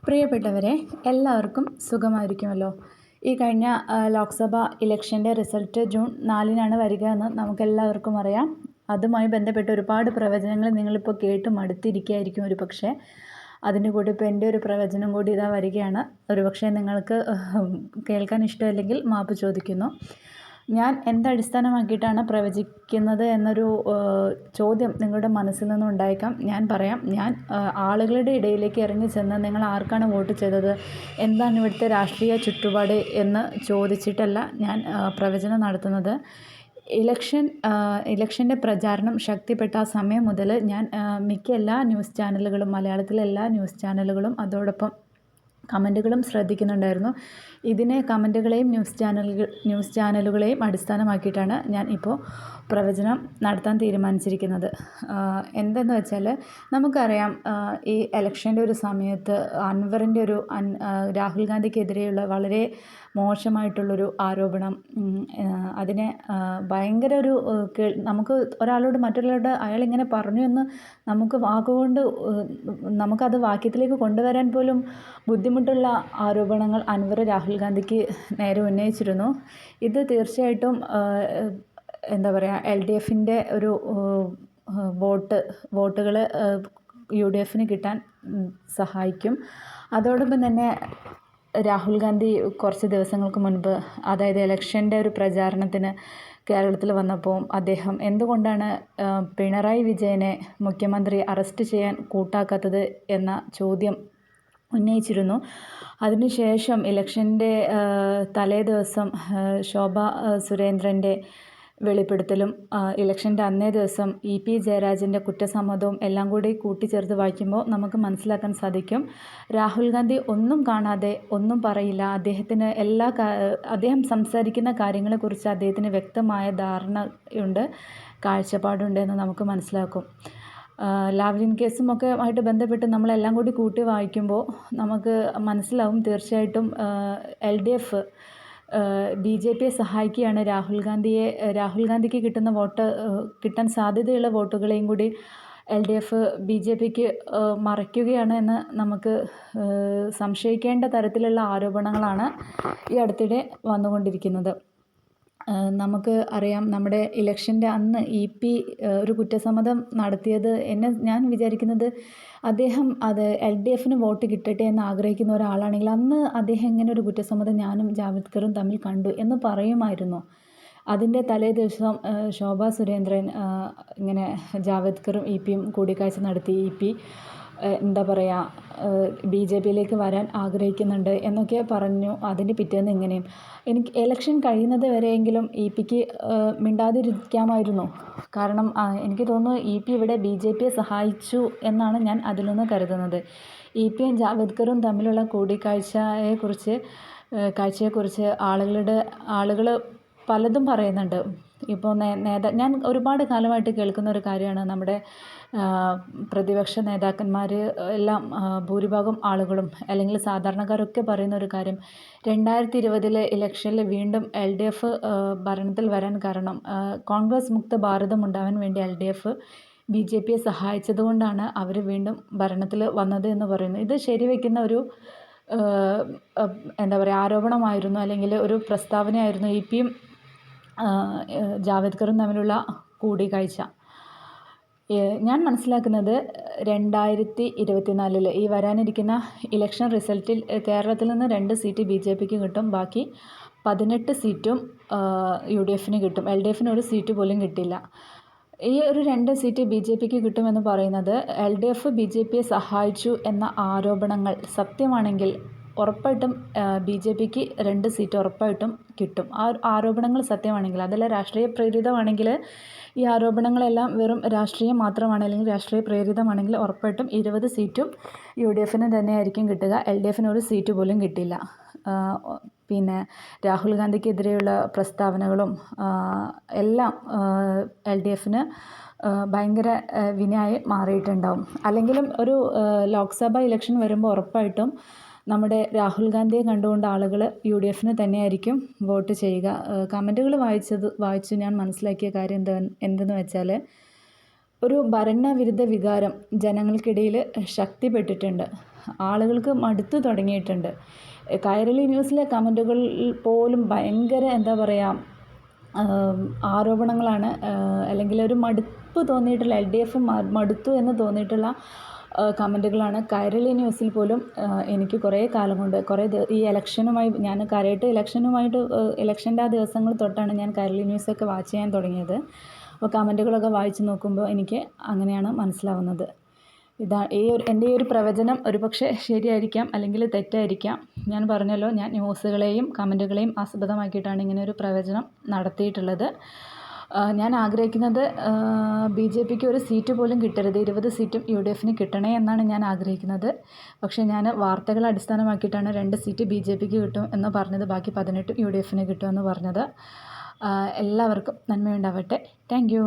പ്രിയപ്പെട്ടവരെ, എല്ലാവർക്കും സുഖമായിരിക്കുമല്ലോ. ഈ കഴിഞ്ഞ ലോക്സഭ ഇലക്ഷൻ്റെ റിസൾട്ട് ജൂൺ 4-നാണ് വരിക എന്ന് നമുക്കെല്ലാവർക്കും അറിയാം. അതുമായി ബന്ധപ്പെട്ട് ഒരുപാട് പ്രവചനങ്ങൾ നിങ്ങളിപ്പോൾ കേട്ട് മടുത്തിരിക്കുകയായിരിക്കും ഒരുപക്ഷെ. അതിൻ്റെ കൂടെ ഇപ്പോൾ എൻ്റെ ഒരു പ്രവചനം കൂടി ഇതാ വരികയാണ്. ഒരുപക്ഷെ നിങ്ങൾക്ക് കേൾക്കാൻ ഇഷ്ടമില്ലെങ്കിൽ മാപ്പ് ചോദിക്കുന്നു. ഞാൻ എന്തടിസ്ഥാനമാക്കിയിട്ടാണ് പ്രവചിക്കുന്നത് എന്നൊരു ചോദ്യം നിങ്ങളുടെ മനസ്സിൽ നിന്നും ഉണ്ടായേക്കാം. ഞാൻ പറയാം. ഞാൻ ആളുകളുടെ ഇടയിലേക്ക് ഇറങ്ങി ചെന്ന് നിങ്ങൾ ആർക്കാണ് വോട്ട് ചെയ്തത്, എന്താണ് ഇവിടുത്തെ രാഷ്ട്രീയ ചുറ്റുപാട് എന്ന് ചോദിച്ചിട്ടല്ല ഞാൻ പ്രവചനം നടത്തുന്നത്. ഇലക്ഷൻ്റെ പ്രചാരണം ശക്തിപ്പെട്ട ആ സമയം മുതൽ ഞാൻ മിക്ക എല്ലാ ന്യൂസ് ചാനലുകളും, മലയാളത്തിലെ എല്ലാ ന്യൂസ് ചാനലുകളും അതോടൊപ്പം കമൻറ്റുകളും ശ്രദ്ധിക്കുന്നുണ്ടായിരുന്നു. ഇതിനെ കമൻറ്റുകളെയും ന്യൂസ് ചാനലുകളെയും അടിസ്ഥാനമാക്കിയിട്ടാണ് ഞാൻ ഇപ്പോൾ പ്രവചനം നടത്താൻ തീരുമാനിച്ചിരിക്കുന്നത്. എന്തെന്ന് വെച്ചാൽ, നമുക്കറിയാം ഈ ഇലക്ഷൻ്റെ ഒരു സമയത്ത് അൻവറിൻ്റെ രാഹുൽ ഗാന്ധിക്കെതിരെയുള്ള വളരെ മോശമായിട്ടുള്ളൊരു ആരോപണം, അതിനെ ഭയങ്കര നമുക്ക് ഒരാളോട് മറ്റൊരാളോട് അയാളിങ്ങനെ പറഞ്ഞു എന്ന് നമുക്ക് വാക്കുകൊണ്ട് നമുക്കത് വാക്യത്തിലേക്ക് കൊണ്ടുവരാൻ പോലും ബുദ്ധിമുട്ടുള്ള ആരോപണങ്ങൾ അൻവർ രാഹുൽ ഗാന്ധിക്ക് നേരെ ഉന്നയിച്ചിരുന്നു. ഇത് തീർച്ചയായിട്ടും LDFൻ്റെ ഒരു വോട്ടുകൾ UDFന് കിട്ടാൻ സഹായിക്കും. അതോടൊപ്പം തന്നെ രാഹുൽ ഗാന്ധി കുറച്ച് ദിവസങ്ങൾക്ക് മുൻപ്, അതായത് ഇലക്ഷൻ്റെ ഒരു പ്രചാരണത്തിന് കേരളത്തിൽ വന്നപ്പോൾ അദ്ദേഹം എന്തുകൊണ്ടാണ് പിണറായി വിജയനെ മുഖ്യമന്ത്രി അറസ്റ്റ് ചെയ്യാൻ കൂട്ടാക്കാത്തത് എന്ന ചോദ്യം ഉന്നയിച്ചിരുന്നു. അതിനുശേഷം ഇലക്ഷൻ്റെ തലേ ദിവസം ശോഭ സുരേന്ദ്രൻ്റെ വെളിപ്പെടുത്തലും ഇലക്ഷൻ്റെ അന്നേ ദിവസം EP ജയരാജൻ്റെ കുറ്റസമ്മതവും എല്ലാം കൂടി കൂട്ടിച്ചേർത്ത് വായിക്കുമ്പോൾ നമുക്ക് മനസ്സിലാക്കാൻ സാധിക്കും, രാഹുൽ ഗാന്ധി ഒന്നും കാണാതെ ഒന്നും പറയില്ല. അദ്ദേഹം സംസാരിക്കുന്ന കാര്യങ്ങളെക്കുറിച്ച് അദ്ദേഹത്തിന് വ്യക്തമായ ധാരണയുണ്ട്, കാഴ്ചപ്പാടുണ്ട് എന്ന് നമുക്ക് മനസ്സിലാക്കും. ലാവ്ലിൻ കേസുമൊക്കെ ആയിട്ട് ബന്ധപ്പെട്ട് നമ്മളെല്ലാം കൂടി കൂട്ടി വായിക്കുമ്പോൾ നമുക്ക് മനസ്സിലാവും തീർച്ചയായിട്ടും LDF BJPയെ സഹായിക്കുകയാണ്. രാഹുൽ ഗാന്ധിക്ക് കിട്ടാൻ സാധ്യതയുള്ള വോട്ടുകളെയും കൂടി LDF BJPക്ക് മറയ്ക്കുകയാണ് എന്ന് നമുക്ക് സംശയിക്കേണ്ട തരത്തിലുള്ള ആരോപണങ്ങളാണ് ഈ അടുത്തിടെ വന്നുകൊണ്ടിരിക്കുന്നത്. നമുക്ക് അറിയാം, നമ്മുടെ ഇലക്ഷൻ്റെ അന്ന് EP ഒരു കുറ്റസമ്മതം നടത്തിയത് ഞാൻ വിചാരിക്കുന്നത് അദ്ദേഹം LDFന് വോട്ട് കിട്ടട്ടെ എന്ന് ആഗ്രഹിക്കുന്ന ഒരാളാണെങ്കിൽ അന്ന് അദ്ദേഹം ഇങ്ങനെ ഒരു കുറ്റസമ്മതം ഞാനും ജാവേദ്കറും തമ്മിൽ കണ്ടു എന്ന് പറയുമായിരുന്നു. അതിൻ്റെ തലേ ദിവസം ശോഭ സുരേന്ദ്രൻ ഇങ്ങനെ ജാവേദ്കറും EPയും കൂടിക്കാഴ്ച നടത്തി. EP BJPയിലേക്ക് വരാൻ ആഗ്രഹിക്കുന്നുണ്ട് എന്നൊക്കെ പറഞ്ഞു. അതിൻ്റെ പിറ്റേന്ന് ഇങ്ങനെയും. എനിക്ക് ഇലക്ഷൻ കഴിയുന്നത് വരെയെങ്കിലും EPക്ക് മിണ്ടാതിരിക്കാമായിരുന്നു. കാരണം എനിക്ക് തോന്നുന്നു EP ഇവിടെ BJPയെ സഹായിച്ചു എന്നാണ് ഞാൻ അതിൽ നിന്ന് കരുതുന്നത്. EPയും ജാവേദ്കറും തമ്മിലുള്ള കാഴ്ചയെക്കുറിച്ച് ആളുകൾ പലതും പറയുന്നുണ്ട്. ഇപ്പോൾ ഞാൻ ഒരുപാട് കാലമായിട്ട് കേൾക്കുന്ന ഒരു കാര്യമാണ്, നമ്മുടെ പ്രതിപക്ഷ നേതാക്കന്മാർ എല്ലാം ഭൂരിഭാഗം ആളുകളും അല്ലെങ്കിൽ സാധാരണക്കാരൊക്കെ പറയുന്ന ഒരു കാര്യം, 2020 ഇലക്ഷനിൽ വീണ്ടും LDF ഭരണത്തിൽ വരാൻ കാരണം കോൺഗ്രസ് മുക്ത ഭാരതം ഉണ്ടാവാൻ വേണ്ടി LDF BJPയെ സഹായിച്ചതുകൊണ്ടാണ് അവർ വീണ്ടും ഭരണത്തിൽ വന്നത് എന്ന് പറയുന്നു. ഇത് ശരിവെക്കുന്ന ഒരു ആരോപണമായിരുന്നു, അല്ലെങ്കിൽ ഒരു പ്രസ്താവനയായിരുന്നു EPയും ജാവേദ്കറും തമ്മിലുള്ള കൂടിക്കാഴ്ച. ഞാൻ മനസ്സിലാക്കുന്നത് 2024 ഈ വരാനിരിക്കുന്ന ഇലക്ഷൻ റിസൾട്ടിൽ കേരളത്തിൽ നിന്ന് 2 സീറ്റ് BJPക്ക് കിട്ടും, ബാക്കി 18 സീറ്റും UDFന് കിട്ടും. LDFന് ഒരു സീറ്റ് പോലും കിട്ടില്ല. ഈ ഒരു 2 സീറ്റ് BJPക്ക് കിട്ടുമെന്ന് പറയുന്നത് LDF BJPയെ സഹായിച്ചു എന്ന ആരോപണങ്ങൾ സത്യമാണെങ്കിൽ ഉറപ്പായിട്ടും BJPക്ക് 2 സീറ്റ് ഉറപ്പായിട്ടും കിട്ടും. ആ ആരോപണങ്ങൾ സത്യമാണെങ്കിൽ, അതല്ല രാഷ്ട്രീയ പ്രേരിതമാണെങ്കിൽ, ഈ ആരോപണങ്ങളെല്ലാം വെറും രാഷ്ട്രീയം മാത്രമാണ് അല്ലെങ്കിൽ രാഷ്ട്രീയ പ്രേരിതമാണെങ്കിൽ ഉറപ്പായിട്ടും 20 സീറ്റും UDFന് തന്നെയായിരിക്കും കിട്ടുക. LDFന് ഒരു സീറ്റ് പോലും കിട്ടില്ല. പിന്നെ രാഹുൽ ഗാന്ധിക്കെതിരെയുള്ള പ്രസ്താവനകളും എല്ലാം LDFന് ഭയങ്കര വിനയായി മാറിയിട്ടുണ്ടാവും. അല്ലെങ്കിലും ഒരു ലോക്സഭ ഇലക്ഷൻ വരുമ്പോൾ ഉറപ്പായിട്ടും നമ്മുടെ രാഹുൽ ഗാന്ധിയെ കണ്ടുകൊണ്ട് ആളുകൾ UDFന് തന്നെയായിരിക്കും വോട്ട് ചെയ്യുക. കമൻറ്റുകൾ വായിച്ചു ഞാൻ മനസ്സിലാക്കിയ കാര്യം എന്തെന്ന് വെച്ചാൽ, ഒരു ഭരണവിരുദ്ധ വികാരം ജനങ്ങൾക്കിടയിൽ ശക്തിപ്പെട്ടിട്ടുണ്ട്. ആളുകൾക്ക് മടുത്തു തുടങ്ങിയിട്ടുണ്ട്. കൈരളി ന്യൂസിലെ കമൻറ്റുകൾ പോലും ഭയങ്കര എന്താ പറയുക, ആരോപണങ്ങളാണ്. അല്ലെങ്കിൽ ഒരു മടുപ്പ് തോന്നിയിട്ടുള്ള LDF മടുത്തു എന്ന് തോന്നിയിട്ടുള്ള കമൻറ്റുകളാണ് കൈരളി ന്യൂസിൽ പോലും. എനിക്ക് കുറേ കാലം കൊണ്ട് ഈ ഇലക്ഷനുമായി ഞാൻ കാര്യമായിട്ട് ഇലക്ഷൻ്റെ ആ ദിവസങ്ങൾ തൊട്ടാണ് ഞാൻ കൈരളി ന്യൂസൊക്കെ വാച്ച് ചെയ്യാൻ തുടങ്ങിയത്. അപ്പോൾ കമൻറ്റുകളൊക്കെ വായിച്ച് നോക്കുമ്പോൾ എനിക്ക് അങ്ങനെയാണ് മനസ്സിലാവുന്നത്. എൻ്റെ ഈ ഒരു പ്രവചനം ഒരുപക്ഷെ ശരിയായിരിക്കാം, അല്ലെങ്കിൽ തെറ്റായിരിക്കാം. ഞാൻ പറഞ്ഞല്ലോ, ഞാൻ ന്യൂസുകളെയും കമൻറ്റുകളെയും ആസ്പദമാക്കിയിട്ടാണ് ഇങ്ങനെ ഒരു പ്രവചനം നടത്തിയിട്ടുള്ളത്. ഞാൻ ആഗ്രഹിക്കുന്നത് BJPക്ക് ഒരു സീറ്റ് പോലും കിട്ടരുത്, 20 സീറ്റും UDFന് കിട്ടണേ എന്നാണ് ഞാൻ ആഗ്രഹിക്കുന്നത്. പക്ഷേ ഞാൻ വാർത്തകളെ അടിസ്ഥാനമാക്കിയിട്ടാണ് 2 സീറ്റ് BJPക്ക് കിട്ടും എന്ന് പറഞ്ഞത്, ബാക്കി 18 UDFന് കിട്ടുമെന്ന് പറഞ്ഞത്. എല്ലാവർക്കും നന്മയുണ്ടാവട്ടെ. Thank you.